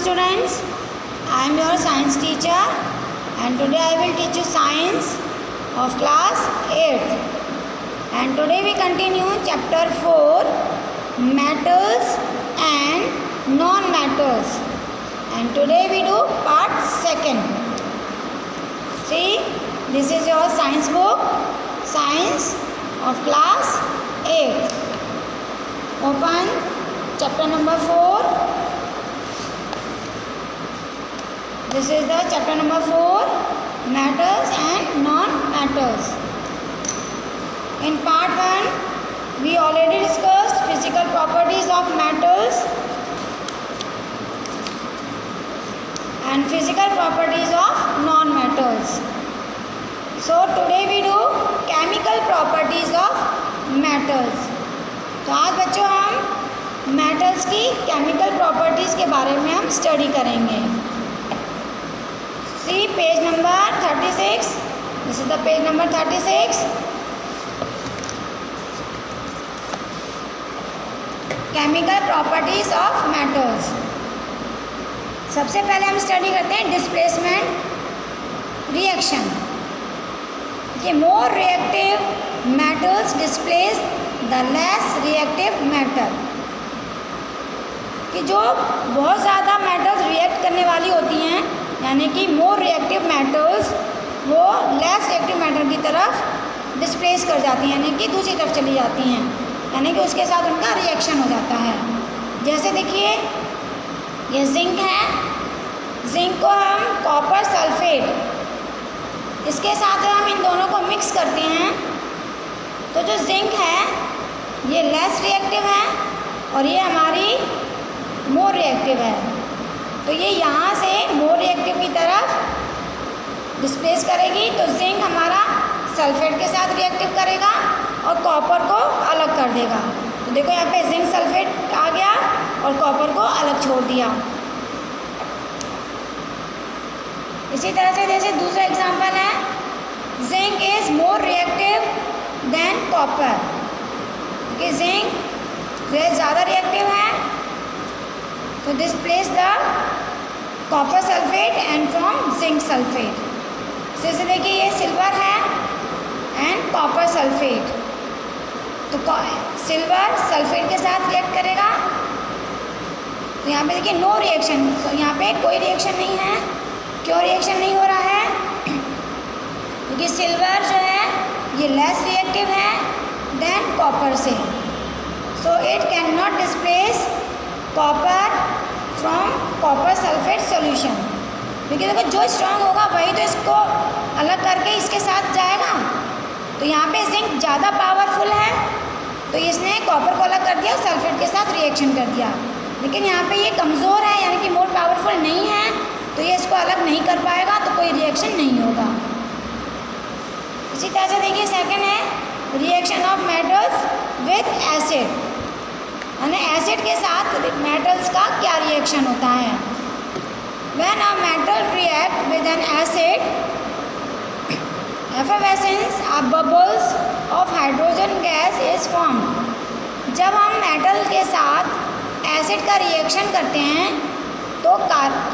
students, I am your science teacher and today I will teach you science of class 8th. And today we continue chapter 4, metals and non-metals. And today we do part 2nd. See, this is your science book, science of class 8th. Open chapter number 4. This is the chapter number 4, metals and non-metals. In part 1, we already discussed physical properties of metals and physical properties of non-metals. So today we do chemical properties of metals. तो आज बच्चों हम metals की chemical properties के बारे में हम study करेंगे. See page number 36. This is the page number 36. Chemical properties of metals. सबसे पहले हम स्टडी करते हैं डिस्प्लेसमेंट रिएक्शन. कि more reactive metals displace the less reactive metal. कि जो बहुत ज़्यादा मेटल्स रिएक्ट करने वाली होती हैं, यानी कि मोर रिएक्टिव मेटल्स वो लेस रिएक्टिव मेटल की तरफ डिस्प्लेस कर जाती हैं, यानी कि दूसरी तरफ चली जाती हैं, यानी कि उसके साथ उनका रिएक्शन हो जाता है. जैसे देखिए ये जिंक है, जिंक को हम कॉपर सल्फेट इसके साथ हम इन दोनों को मिक्स करते हैं, तो जो जिंक है ये लेस रिएक्टिव है और ये हमारी मोर रिएक्टिव है. तो ये यहाँ से मोर रिएक्टिव की तरफ डिस्प्लेस करेगी, तो जिंक हमारा सल्फेट के साथ रिएक्टिव करेगा और कॉपर को अलग कर देगा. तो देखो यहाँ पे जिंक सल्फेट आ गया और कॉपर को अलग छोड़ दिया. इसी तरह से जैसे दूसरा एग्जांपल है, zinc is more reactive than copper. कि जिंक जो ज़्यादा रिएक्टिव है, तो displace the copper sulphate and from zinc sulphate. जैसे देखिए ये सिल्वर है एंड कॉपर सल्फेट, तो सिल्वर सल्फेट के साथ रिएक्ट करेगा. तो यहाँ पे देखिए नो रिएक्शन, तो यहाँ पे कोई रिएक्शन नहीं है. क्यों रिएक्शन नहीं हो रहा है? क्योंकि सिल्वर जो है ये लेस रिएक्टिव है देन कॉपर से. So it can not displace copper from copper sulphate solution. क्योंकि देखो जो स्ट्रॉन्ग होगा वही तो इसको अलग करके इसके साथ जाएगा. तो यहाँ पे जिंक ज़्यादा पावरफुल है, तो इसने कॉपर को अलग कर दिया, सल्फेट के साथ रिएक्शन कर दिया. लेकिन यहाँ पे ये कमज़ोर है, यानी कि मोर पावरफुल नहीं है, तो ये इसको अलग नहीं कर पाएगा, तो कोई रिएक्शन नहीं होगा. इसी तरह से देखिए सेकंड है reaction of metals with acid. यानी एसिड के साथ मेटल्स का क्या रिएक्शन होता है? When a metal react with an acid, effervescence of bubbles of hydrogen gas is formed. जब हम मेटल के साथ एसिड का रिएक्शन करते हैं तो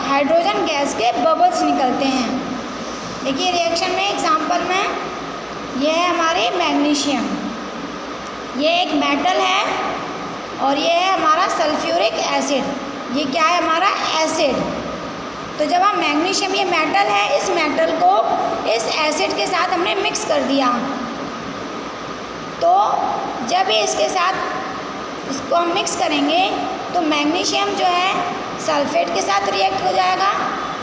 हाइड्रोजन गैस के बबल्स निकलते हैं. देखिए रिएक्शन में एग्जांपल में ये है हमारे मैग्नीशियम. ये एक मेटल है और ये है हमारा सल्फ्यूरिक एसिड. ये क्या है? हमारा एसिड. तो जब हम मैग्नीशियम, ये मेटल है, इस मेटल को इस एसिड के साथ हमने मिक्स कर दिया, तो जब ये इसके साथ इसको हम मिक्स करेंगे तो मैग्नीशियम जो है सल्फेट के साथ रिएक्ट हो जाएगा,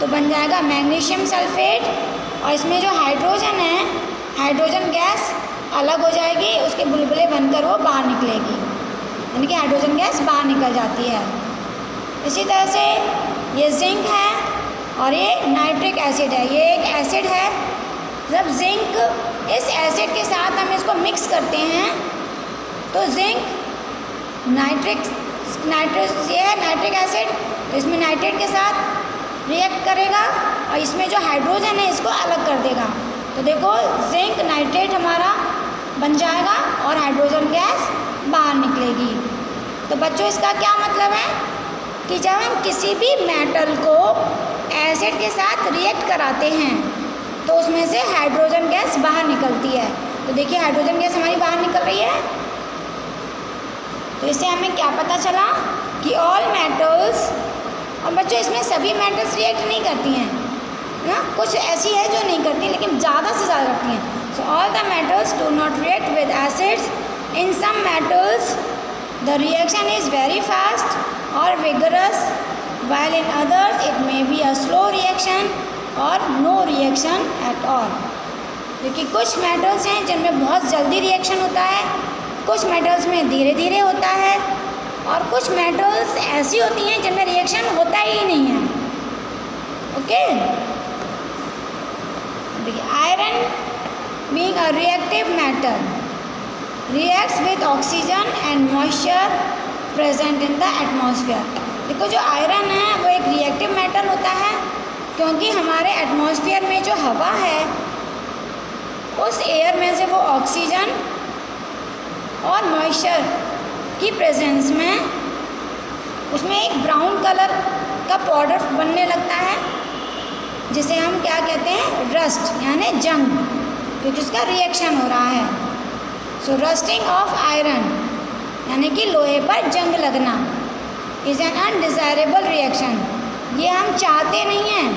तो बन जाएगा मैग्नीशियम सल्फेट. और इसमें जो हाइड्रोजन है, हाइड्रोजन गैस अलग हो जाएगी, उसके बुलबुले बनकर वो बाहर निकलेगी, यानी कि हाइड्रोजन गैस बाहर निकल जाती है. इसी तरह से ये जिंक है और ये नाइट्रिक एसिड है. ये एक एसिड है. जब जिंक इस एसिड के साथ हम इसको मिक्स करते हैं तो जिंक ये है नाइट्रिक एसिड, तो इसमें नाइट्रेट के साथ रिएक्ट करेगा और इसमें जो हाइड्रोजन है इसको अलग कर देगा. तो देखो जिंक नाइट्रेट हमारा बन जाएगा और हाइड्रोजन गैस बाहर निकलेगी. तो बच्चों इसका क्या मतलब है? कि जब हम किसी भी मेटल को एसिड के साथ रिएक्ट कराते हैं तो उसमें से हाइड्रोजन गैस बाहर निकलती है। तो देखिए हाइड्रोजन गैस हमारी बाहर निकल रही है। तो इससे हमें क्या पता चला कि ऑल मेटल्स, और बच्चों इसमें सभी मेटल्स रिएक्ट नहीं करती हैं ना, कुछ ऐसी है जो नहीं करती लेकिन ज़्यादा से ज़्यादा करती हैं। So all the metals do not react with acids. In some metals the reaction is very fast और vigorous, while in others it may be a slow reaction or no reaction at all। क्योंकि कुछ metals हैं जिनमें बहुत जल्दी reaction होता है, कुछ मेटल्स में धीरे धीरे होता है, और कुछ मेटल्स ऐसी होती हैं जिनमें रिएक्शन होता ही नहीं है। ओके, देखिए iron being a reactive metal reacts with oxygen and moisture present in the atmosphere. देखो जो आयरन है वो एक रिएक्टिव मेटल होता है क्योंकि हमारे एटमॉस्फेयर में जो हवा है उस एयर में से वो ऑक्सीजन और मॉइस्चर की प्रेजेंस में उसमें एक ब्राउन कलर का पाउडर बनने लगता है जिसे हम क्या कहते हैं, रस्ट यानी जंग, क्योंकि उसका रिएक्शन हो रहा है। सो रस्टिंग ऑफ आयरन यानी कि लोहे पर जंग लगना इज़ एन अनडिज़ायरेबल रिएक्शन। ये हम चाहते नहीं हैं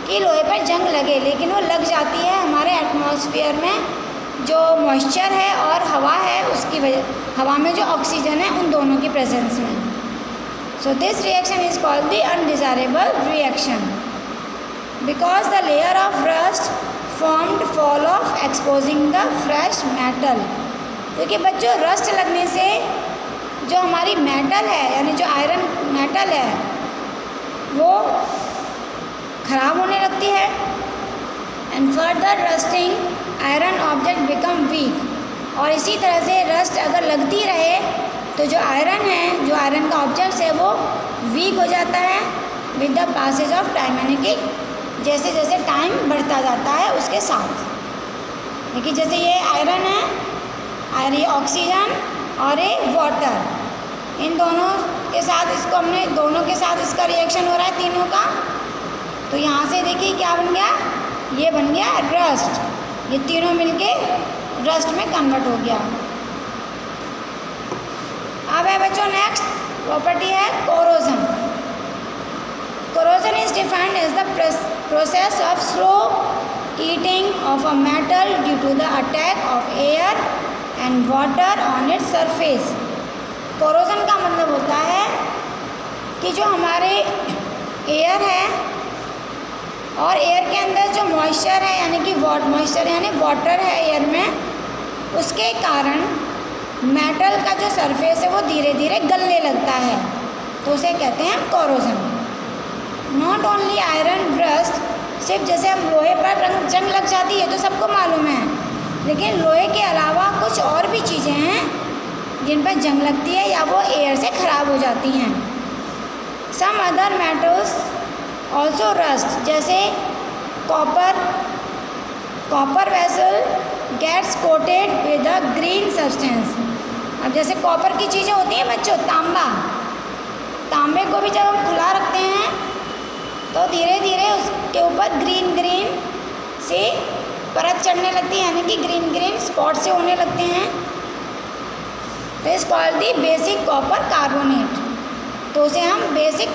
कि लोहे पर जंग लगे, लेकिन वो लग जाती है हमारे एटमॉस्फेयर में जो मॉइस्चर है और हवा है उसकी वजह, हवा में जो ऑक्सीजन है उन दोनों की प्रेजेंस में। So this reaction is called the undesirable reaction because the layer of rust formed fall of exposing the fresh metal. क्योंकि बच्चों रस्ट लगने से जो हमारी मेटल है यानी जो आयरन मेटल है वो ख़राब होने लगती है। And further rusting iron object become weak. और इसी तरह से रस्ट अगर लगती रहे तो जो आयरन है, जो आयरन का ऑब्जेक्ट है वो वीक हो जाता है with the passage of time, यानी कि जैसे जैसे टाइम बढ़ता जाता है उसके साथ। देखिए जैसे ये आयरन है और ये ऑक्सीजन और ये वाटर, इन दोनों के साथ इसको हमने दोनों के साथ इसका रिएक्शन हो रहा है तीनों का। तो यहाँ से देखिए क्या बन गया, ये बन गया रस्ट, ये तीनों मिलके रस्ट में कन्वर्ट हो गया। अब है बच्चों नेक्स्ट प्रॉपर्टी है corrosion. Corrosion is defined as the process of slow eating of a metal due to the attack of air and water on its surface. Corrosion का मतलब होता है कि जो हमारे एयर है और एयर के अंदर जो मॉइस्चर है यानी कि मॉइस्चर यानी वाटर है एयर में, उसके कारण मेटल का जो सरफेस है वो धीरे धीरे गलने लगता है, तो उसे कहते हैं corrosion. Not only iron rust, सिर्फ जैसे हम लोहे पर जंग लग जाती है तो सबको मालूम है, लेकिन लोहे के अलावा कुछ और भी चीज़ें हैं जिन पर जंग लगती है या वो एयर से ख़राब हो जाती हैं। Some other metals also rust, जैसे copper vessel gets coated with a green substance. अब जैसे कॉपर की चीज़ें होती हैं बच्चों, तांबे को भी जब हम खुला रखते हैं तो धीरे धीरे उसके ऊपर ग्रीन से परत चढ़ने लगती है, यानी कि ग्रीन स्पॉट से होने लगते हैं। तो इस called the basic copper carbonate, तो उसे हम बेसिक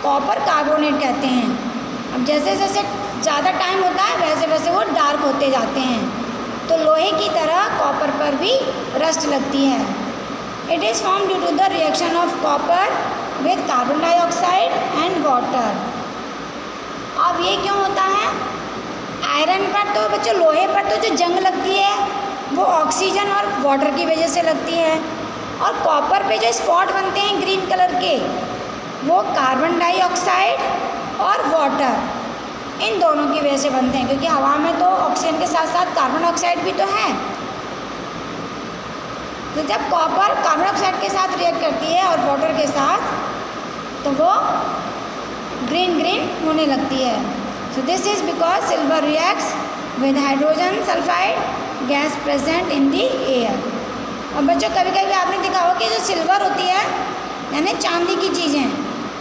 कॉपर कार्बोनेट कहते हैं। अब जैसे जैसे ज़्यादा टाइम होता है वैसे वैसे वो डार्क होते जाते हैं, तो लोहे की तरह कॉपर पर भी रस्ट लगती है। It is form due to the reaction of copper with carbon dioxide and water. अब ये क्यों होता है, आयरन पर तो बच्चों, लोहे पर तो जो जंग लगती है वो ऑक्सीजन और वाटर की वजह से लगती है, और कॉपर पे जो स्पॉट बनते हैं ग्रीन कलर के वो कार्बन डाइऑक्साइड और वाटर, इन दोनों की वजह से बनते हैं, क्योंकि हवा में तो ऑक्सीजन के साथ साथ कार्बन डाइऑक्साइड भी तो है। तो जब कॉपर कार्बन डाइऑक्साइड के साथ रिएक्ट करती है और वाटर के साथ तो वो ग्रीन होने लगती है। So this is because silver reacts with hydrogen sulphide gas present in the air. और बच्चों कभी कभी आपने देखा होगा कि जो सिल्वर होती है यानी चांदी की चीज़ें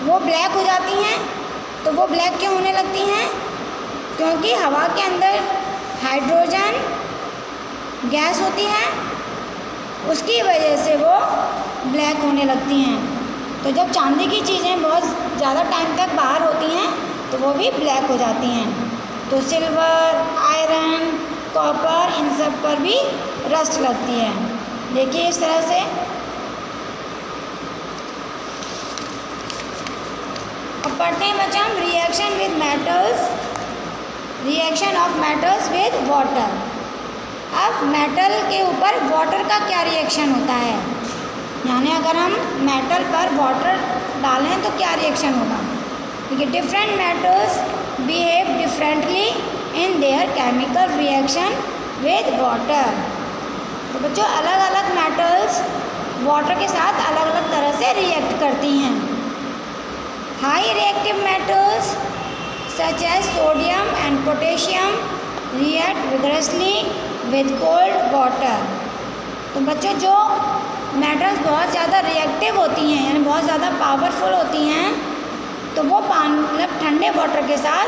वो ब्लैक हो जाती हैं। तो वो ब्लैक क्यों होने लगती हैं? क्योंकि हवा के अंदर हाइड्रोजन गैस होती है, उसकी वजह से वो ब्लैक होने लगती हैं। तो जब चांदी की चीज़ें बहुत ज़्यादा टाइम तक बाहर होती हैं तो वो भी ब्लैक हो जाती हैं। तो सिल्वर, आयरन, कॉपर, इन सब पर भी रस्ट लगती है। देखिए इस तरह से। अब पढ़ते हैं बच्चों हम reaction with metals, reaction of metals with water. अब मेटल के ऊपर वाटर का क्या रिएक्शन होता है, यानी अगर हम मेटल पर वाटर डालें तो क्या रिएक्शन होगा। देखिए different metals behave differently in their chemical reaction with water. तो बच्चों अलग अलग मेटल्स वाटर के साथ अलग अलग तरह से रिएक्ट करती हैं। High reactive metals such as sodium and potassium react vigorously with cold water. तो बच्चों जो मेटल्स बहुत ज़्यादा रिएक्टिव होती हैं यानी बहुत ज़्यादा पावरफुल होती हैं तो वो पानी मतलब ठंडे वाटर के साथ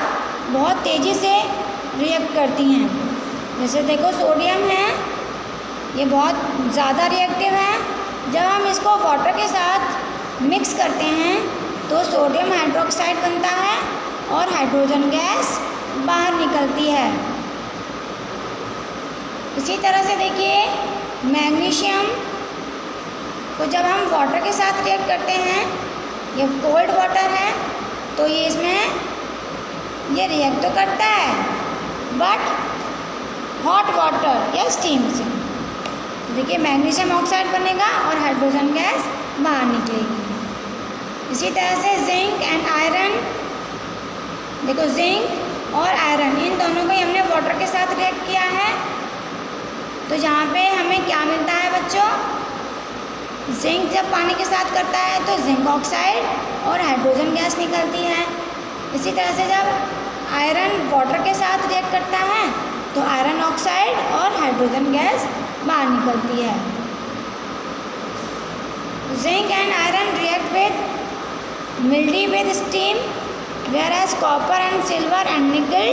बहुत तेज़ी से रिएक्ट करती हैं। जैसे देखो सोडियम है, ये बहुत ज़्यादा रिएक्टिव है। जब हम इसको वाटर के साथ मिक्स करते हैं तो सोडियम हाइड्रोक्साइड बनता है और हाइड्रोजन गैस बाहर निकलती है। इसी तरह से देखिए मैग्नीशियम को जब हम वाटर के साथ रिएक्ट करते हैं, ये कोल्ड वाटर है तो ये इसमें ये रिएक्ट तो करता है बट हॉट वाटर या स्टीम से। देखिए मैग्नीशियम ऑक्साइड बनेगा और हाइड्रोजन गैस बाहर निकलेगी। इसी तरह से जिंक एंड आयरन, देखो जिंक और आयरन इन दोनों को ही हमने वाटर के साथ रिएक्ट किया है तो यहाँ पे हमें क्या मिलता है बच्चों, जिंक जब पानी के साथ करता है तो जिंक ऑक्साइड और हाइड्रोजन गैस निकलती है। इसी तरह से जब आयरन वाटर के साथ रिएक्ट करता है तो आयरन ऑक्साइड और हाइड्रोजन गैस बाहर निकलती है। Zinc and iron react with mildew with steam whereas copper and silver and nickel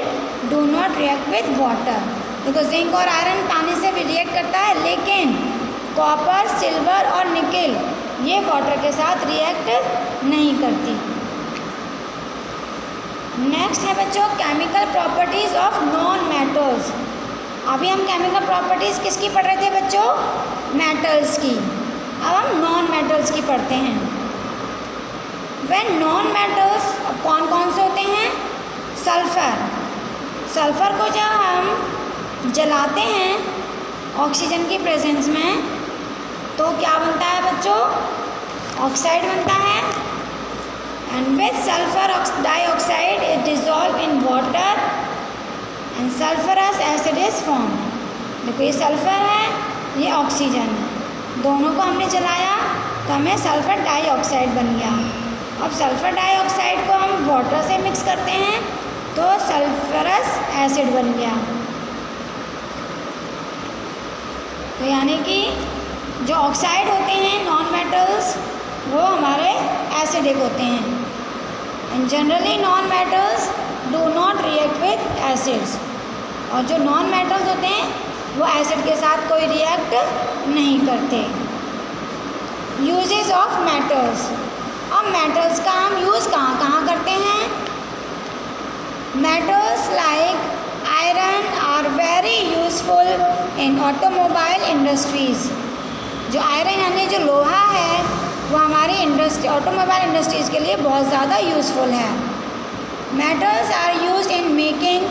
do not react with water। देखो जिंक और आयरन पानी से भी रिएक्ट करता है लेकिन कॉपर, सिल्वर और निकल ये वाटर के साथ रिएक्ट नहीं करती। नेक्स्ट है बच्चों chemical properties of non metals. अभी हम केमिकल प्रॉपर्टीज़ किसकी पढ़ रहे थे बच्चों, मेटल्स की। अब हम नॉन मेटल्स की पढ़ते हैं। वैन नॉन मेटल्स कौन कौन से होते हैं, सल्फ़र। सल्फ़र को जब हम जलाते हैं ऑक्सीजन की प्रेजेंस में तो क्या बनता है बच्चों, ऑक्साइड बनता है। And with sulphur dioxide is dissolve in water and sulphurous acid is form. देखो ये सल्फर है, ये ऑक्सीजन है, दोनों को हमने जलाया तो हमें सल्फर डाइऑक्साइड बन गया। अब सल्फर डाइऑक्साइड को हम वाटर से मिक्स करते हैं तो सल्फरस एसिड बन गया। तो यानी कि जो ऑक्साइड होते हैं नॉन मेटल्स वो हमारे एसिडिक होते हैं। And generally non metals do not react with acids. और जो नॉन मेटल्स होते हैं वो एसिड के साथ कोई रिएक्ट नहीं करते। Uses of metals. अब मेटल्स का हम यूज़ कहाँ कहाँ करते हैं। Metals like iron are very useful in automobile industries. जो आयरन यानी जो लोहा है वो हमारी इंडस्ट्री ऑटोमोबाइल इंडस्ट्रीज़ के लिए बहुत ज़्यादा यूज़फुल है। Metals are used in making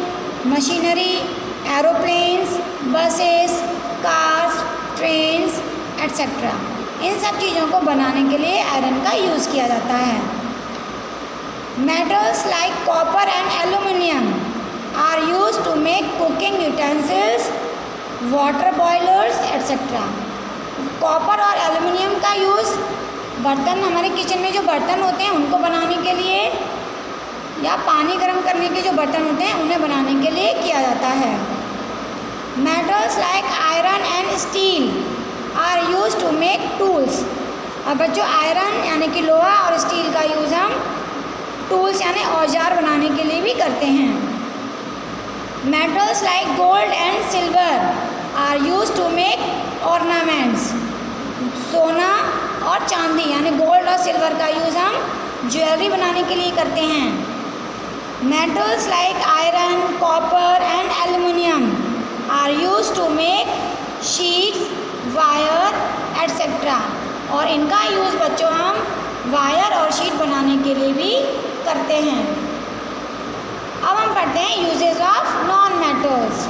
machinery, aeroplanes, buses, cars, trains etcetera. इन सब चीज़ों को बनाने के लिए आयरन का यूज़ किया जाता है। Metals like copper and aluminium are used to make cooking utensils, water boilers etcetera. Copper और एल्यूमिनियम का यूज़ बर्तन, हमारे किचन में जो बर्तन होते हैं उनको बनाने के लिए या पानी गर्म करने के जो बर्तन होते हैं उन्हें बनाने के लिए किया जाता है। Metals like iron and steel are used to make tools. अब बच्चों आयरन यानी कि लोहा और स्टील का यूज़ हम टूल्स यानी औजार बनाने के लिए भी करते हैं। Metals like gold and silver are use to make ornaments. सोना और चांदी यानी गोल्ड और सिल्वर का यूज़ हम ज्वेलरी बनाने के लिए करते हैं। Metals like iron, copper and aluminium are use to make sheets, wire etcetera. और इनका यूज़ बच्चों हम वायर और शीट बनाने के लिए भी करते हैं। अब हम पढ़ते हैं uses of non metals.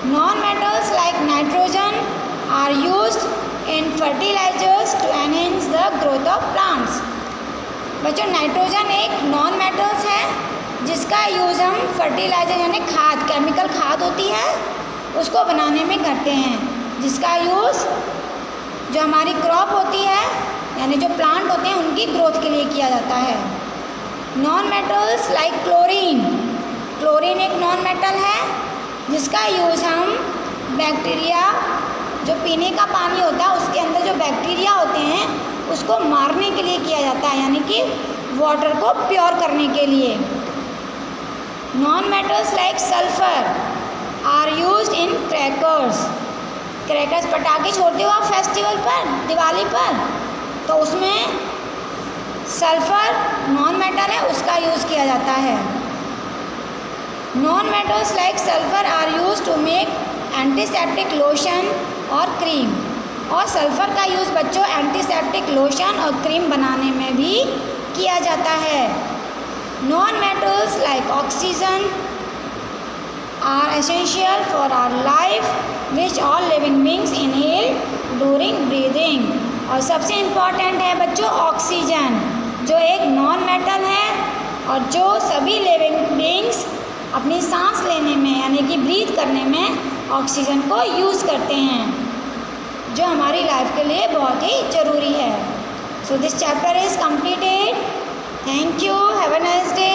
Non metals like nitrogen are used in fertilisers to enhance the growth of plants. बच्चों नाइट्रोजन एक नॉन मेटल्स है जिसका यूज़ हम फर्टिलाइजर यानी खाद, केमिकल खाद होती है, उसको बनाने में करते हैं, जिसका यूज़ जो हमारी क्रॉप होती है यानी जो प्लांट होते हैं उनकी ग्रोथ के लिए किया जाता है। Non metals like chlorine, chlorine एक नॉन मेटल है जिसका यूज़ हम बैक्टीरिया, जो पीने का पानी होता है उसके अंदर जो बैक्टीरिया होते हैं उसको मारने के लिए किया जाता है, यानी कि वाटर को प्योर करने के लिए। Non metals like sulphur are used in crackers. Crackers पटाखे छोड़ते हो आप फेस्टिवल पर, दिवाली पर, तो उसमें सल्फर नॉन मेटल है उसका यूज़ किया जाता है। Non metals like sulphur are use to make antiseptic lotion और क्रीम। और सल्फर का यूज़ बच्चों एंटीसेप्टिक लोशन और क्रीम बनाने में भी किया जाता है। Non metals like oxygen are essential for our life which all living beings inhale during breathing. और सबसे इम्पॉर्टेंट है बच्चों ऑक्सीजन, जो एक नॉन मेटल है और जो सभी लिविंग बीइंग्स अपनी सांस लेने में यानी कि ब्रीथ करने में ऑक्सीजन को यूज़ करते हैं, जो हमारी लाइफ के लिए बहुत ही ज़रूरी है। So this chapter is completed. Thank you, have a nice day.